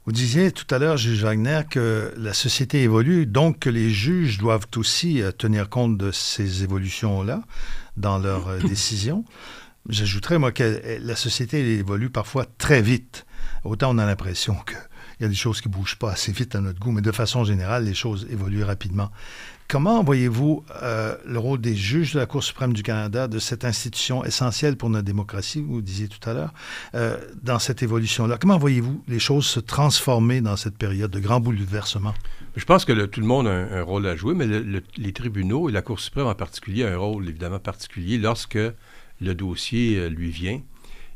Vous disiez tout à l'heure, Juge Wagner, que la société évolue, donc que les juges doivent aussi tenir compte de ces évolutions-là dans leurs décisions. J'ajouterais, moi, que la société elle évolue parfois très vite. Autant on a l'impression qu'il y a des choses qui ne bougent pas assez vite à notre goût, mais de façon générale, les choses évoluent rapidement. Comment voyez-vous le rôle des juges de la Cour suprême du Canada, de cette institution essentielle pour notre démocratie, vous disiez tout à l'heure, dans cette évolution-là? Comment voyez-vous les choses se transformer dans cette période de grand bouleversement? Je pense que tout le monde a un rôle à jouer, mais les tribunaux et la Cour suprême en particulier a un rôle évidemment particulier lorsque le dossier lui vient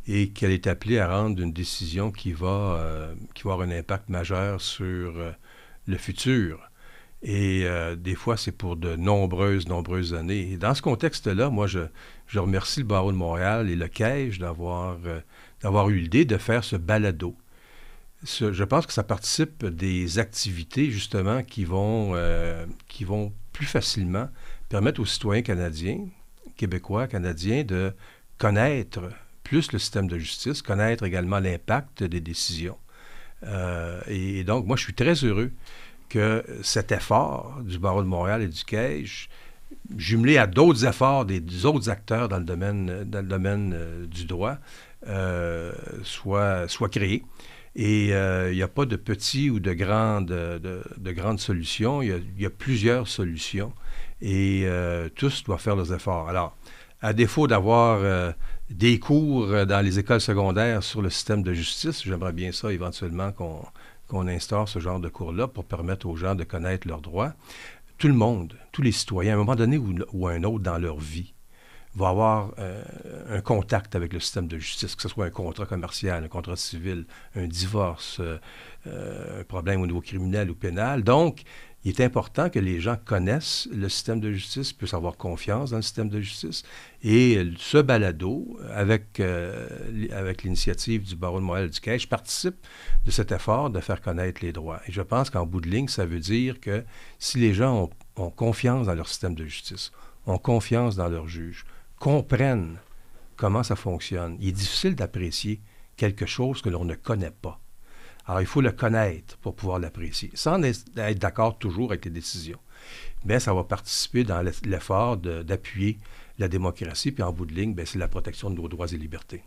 et qu'elle est appelée à rendre une décision qui va avoir un impact majeur sur le futur. Et des fois, c'est pour de nombreuses années. Et dans ce contexte-là, moi, je remercie le Barreau de Montréal et le CAIJ d'avoir eu l'idée de faire ce balado. Je pense que ça participe des activités, justement, qui vont plus facilement permettre aux citoyens canadiens, québécois, canadiens, de connaître plus le système de justice, connaître également l'impact des décisions. Et donc, moi, je suis très heureux que cet effort du Barreau de Montréal et du CAIJ, jumelé à d'autres efforts des autres acteurs dans le domaine du droit, soit créé. Et il n'y a pas de petites ou de grandes solutions. Il y a plusieurs solutions et tous doivent faire leurs efforts. Alors, à défaut d'avoir des cours dans les écoles secondaires sur le système de justice, j'aimerais bien ça éventuellement qu'on instaure ce genre de cours-là pour permettre aux gens de connaître leurs droits. Tout le monde, tous les citoyens, à un moment donné ou à un autre dans leur vie, va avoir un contact avec le système de justice, que ce soit un contrat commercial, un contrat civil, un divorce, un problème au niveau criminel ou pénal. Donc, il est important que les gens connaissent le système de justice, puissent avoir confiance dans le système de justice. Et ce balado, avec l'initiative du Barreau de Montréal et du CAIJ, participe de cet effort de faire connaître les droits. Et je pense qu'en bout de ligne, ça veut dire que si les gens ont confiance dans leur système de justice, ont confiance dans leurs juges, comprennent comment ça fonctionne, il est difficile d'apprécier quelque chose que l'on ne connaît pas. Alors, il faut le connaître pour pouvoir l'apprécier, sans être d'accord toujours avec les décisions. Mais ça va participer dans l'effort d'appuyer la démocratie, puis en bout de ligne, c'est la protection de nos droits et libertés.